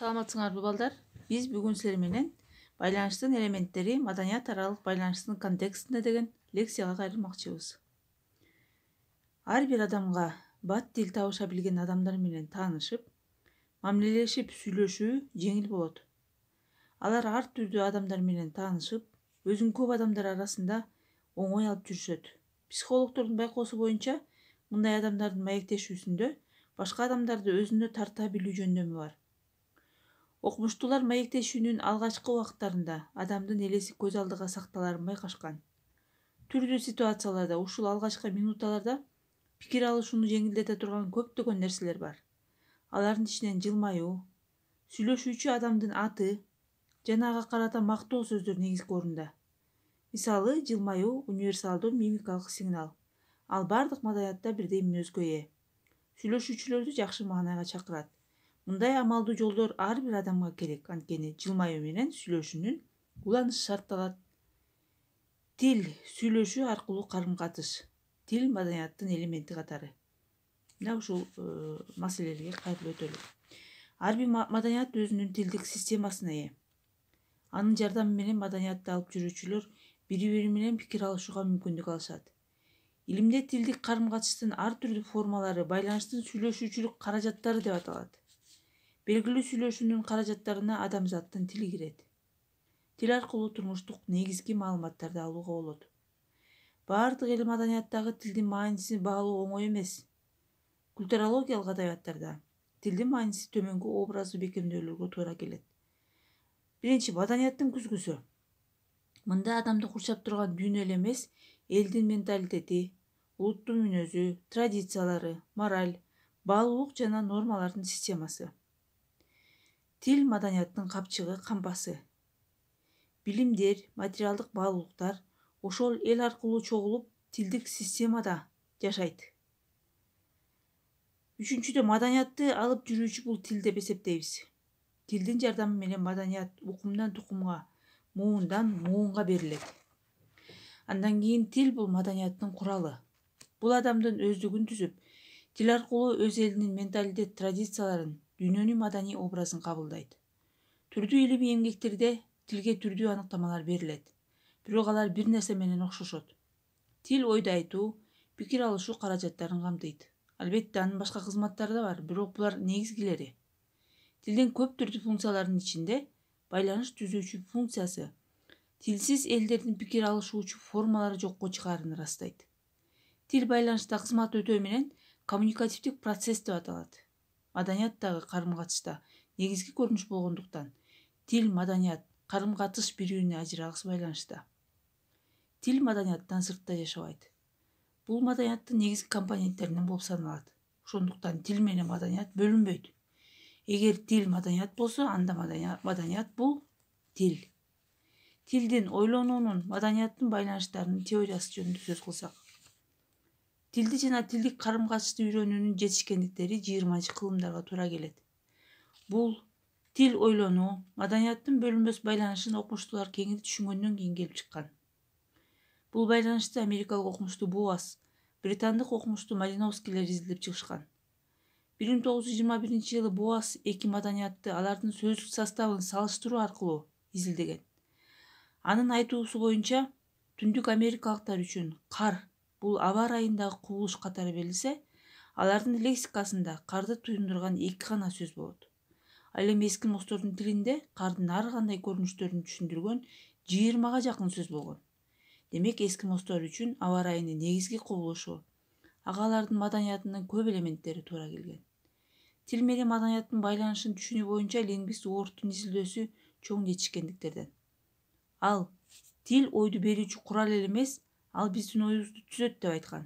Саламатсыңарбы балдар? Биз бүгүн силер менен байланыштын элементтери маданият аралык байланыштын контекстинде деген лекцияга кайрылмакчыбыз. Ар бир адамга бат тил табыша билген адамдар менен таанышып, мамилелешип сүйлөшүү жеңил болот. Алар ар түрдүү адамдар менен таанышып, өзүн көп адамдар арасында оңой алып жүрүшөт. Психологдордун байкоосу боюнча, мындай адамдардын маектешүүсүндө башка адамдарды өзүнө тарта билүү жөндөмү бар. Окумуштуулар маектешүүнүн алгачкы убактарында адамдын элеси көз алдыга сакталарын байкашкан. Түрдүү ситуацияларда ушул алгачкы минуталарда пикир алышууну жеңилдете турган көптөгөн нерселер бар. Алардын ичинен жылмаюу, сүйлөшүүчү адамдын аты жана ага карата мактоо сөздөр негизги орунда. Мисалы, жылмаюу универсалдуу мимикалык сигнал. Ал бардык маданиятта бирдей мүнөзгө ээ. Сүйлөшүүчүлөрдү жакшы маанайга чакырат. Мындай амалдуу жолдор ар бир адамга керек, анткени жылмаюу менен сүйлөшүүнүн уланышы шартталат. Тил сүйлөшүү аркылуу карым-катыш. Тил маданияттын элементи катары. Мына ушул маселелерге кайрылып өтөлү. Ар бир маданият өзүнүн тилдик системасына ээ. Анын жардамы менен маданиятты алып жүрүүчүлөр бири-бири менен пикир алышууга мүмкүндүк алышат. Илимде тилдик карым-катыштын ар түрдүү формалары байланыштын сүйлөшүүчүлүк каражаттары деп аталат. Белгилүү сүйлөшүүнүн каражаттарына адамзаттын тили кирет. Тил аркылуу турмуштук негизги маалыматтарды алууга болот. Бардык эл маданияттагы тилдин маанисин баалоо оңой эмес. Культурологиялык адабияттарда тилдин мааниси төмөнгү образдуу бекемдөөлөргө туура келет. Биринчи, маданияттын күзгүсү. Мында адамды курчап турган дүйнө эле эмес, элдин менталитети, улуттун мүнөзү, традициялары, мораль, баалуулук жана нормалардын системасы. Тил маданияттын капчыгы, кампасы. Билимдер, материалдык баалуулуктар ошол эл аркылуу чогулуп, тилдик системада жашайт. Үчүнчүдө, маданиятты алып жүрүүчү бул тил деп эсептейбиз. Тилдин жардамы менен маданият укумдан тукумга, муундан муунга берилет. Андан кийин тил бул маданияттын куралы. Бул адамдын өздүгүн түзүп, тил аркылуу өз элинин менталитет традицияларын, дүйнөнүн маданий образын кабылдайт. Түрдүү илимий эмгектерде тилге түрдүү аныктамалар берилет. Бирок алар бир нерсе менен окшошот. Тил ойду айтуу, пикир алышуу каражаттарын камтыйт. Албетте анын башка кызматтары да бар, бирок булар негизгилери. Тилдин көп түрдүү функцияларынын ичинде байланыш түзүүчү функциясы тилсиз элдердин пикир алышуучу формалары жокко чыгаарын ырастайт. Тил байланышта кызмат өтөө менен коммуникативдик процесс деп аталат. Маданияттагы карым-катышта негизги көрүнүш болгондуктан тил, маданият, карым-катыш бири-бирине ажырагыс байланышта. Тил маданияттан сыртта жашабайт. Бул маданияттын негизги компоненттеринен болуп саналат. Ошондуктан тил менен маданият бөлүнбөйт. Эгер тил маданият болсо, анда маданият бул тил. Тилдин, ойлонуунун, маданияттын байланыштарынын теориясы жөнүндө сөз кылсак. Тилди жана тилдик карым-катышты үйрөнүүнүн жетишкендиктери 20-кылымдарга туура келет. Бул тил ойлонуу, маданияттын бөлүнбөс байланышын окумуштуулар кеңири түшүнгөндөн кийин келип чыккан. Бул байланышты америкалык окумуштуу Боас, британдык окумуштуу Малиновскийлер изилдеп чыгышкан. 1921 жылы Боас эки маданиятты алардын сөздүк составын салыштыруу аркылуу изилдеген. Анын айтуусу боюнча, түндүк америкалыктар үчүн кар бул аба ырайындагы кубулуш катары берилсе, алардын лексикасында карды туюндурган эки гана сөз болот. Ал эми эскимостордун тилинде кардын ар кандай көрүнүштөрүн түшүндүргөн 20-га жакын сөз болгон. Демек, эскимостор үчүн аба ырайынын негизги кубулушу, ага алардын маданиятынын көп элементтери туура келген. Тил менен маданияттын байланышын түшүнүү боюнча лингвист Уордтун изилдөөсү чоң жетишкендиктерден. Ал тил ойду берүүчү курал эле эмес, ал биздин оюбузду түзөт деп айткан.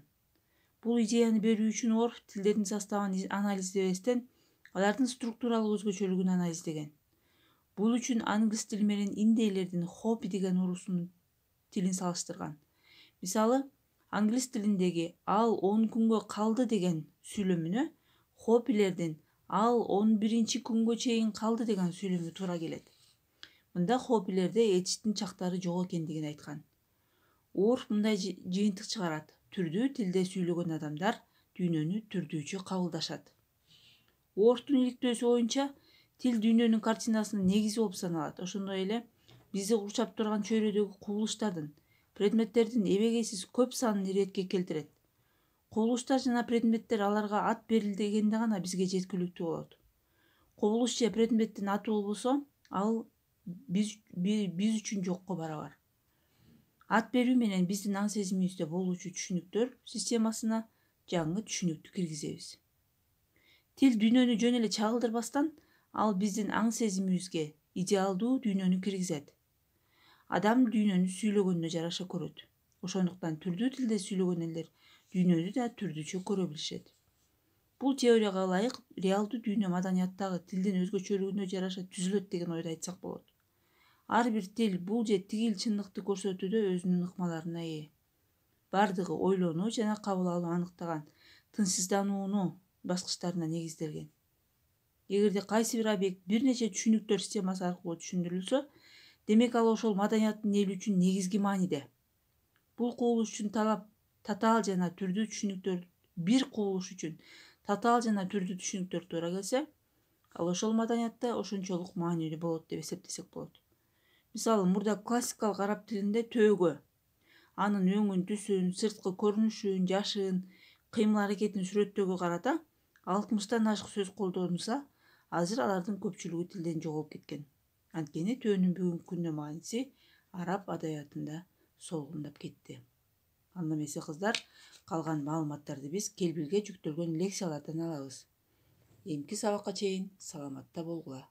Бул идеяны берүү үчүн Уорд тилдердин составын анализдебестен, алардын структуралык өзгөчөлүгүн анализдеген. Бул үчүн англис тили менен индейлердин хопи деген урусунун тилин салыштырган. Мисалы, англис тилиндеги ал 10 күнгө калды деген сүйлөмүнө хопилердин ал 11 күнгө чейин калды деген сүйлөмү туура келет. Мында хопилерде этичтин чактары жок экендигин айткан. Уорд мындай жыйынтык чыгарат: түрдүү тилде сүйлөгөн адамдар дүйнөнү түрдүүчө кабылдашат. Уордтун иликтөөсү боюнча, Тил дүйнөнүн картинасынын негизи болуп саналат. Ошондой эле бизди курчап турган чөйрөдөгү кубулуштардын, предметтердин эбегейсиз көп санын иретке келтирет. Кубулуштар жана предметтер аларга ат берилгенде гана бизге жеткиликтүү болот. Кубулуш же предметтин аты болбосо, ал биз үчүн жокко барабар. Ат берүү менен биздин аң сезимибизде болуучу түшүнүктөр системасына жаңы түшүнүктү киргизебиз. Тил дүйнөнү жөн эле чагылдырбастан, ал биздин аң сезимибизге идеалдуу дүйнөнү киргизет. Адам дүйнөнү сүйлөгөнүнө жараша көрөт. Ошондуктан түрдүү тилде сүйлөгөн элдер дүйнөнү да түрдүчө көрө билишет. Бул теорияга ылайык реалдуу дүйнө маданияттагы тилдин өзгөчөлүгүнө жараша түзүлөт деген ойду айтсак болот. Ар бир тил бул же тигил чындыкты көрсөтүүдө өзүнүн ыкмаларына ээ. Бардыгы ойлонуу жана кабыл алуу аныктаган тынчсызданууну баскычтарына негизделген. Эгерде кайсы бир объект бир нече түшүнүктөр системасы аркылуу түшүндүрүлсө, демек ал ошол маданияттын эли үчүн негизги мааниде. Бул кубулуш үчүн татаал жана түрдүү түшүнүктөр бир кубулуш үчүн татаал жана түрдүү түшүнүктөр туура келсе, ал ошол маданиятта ошончолук маанилүү болот деп эсептесек болот. Мисалы, мурда классикалык араб тилинде төөгө анын өңүн, түсүн, сырткы көрүнүшүн, жашын, кыймыл-аракетин сүрөттөөгө карата 60тан ашык сөз колдонулса, азыр алардын көпчүлүгү тилден жоголуп кеткен. Анткени төөнүн бүгүнкү күндө мааниси араб адабиятында солгундап кетти. Анда эмесе кыздар, калган маалыматтарды биз келбилге жүктөлгөн лекциялардан алабыз. Эмки сабакка чейин саламатта болгула.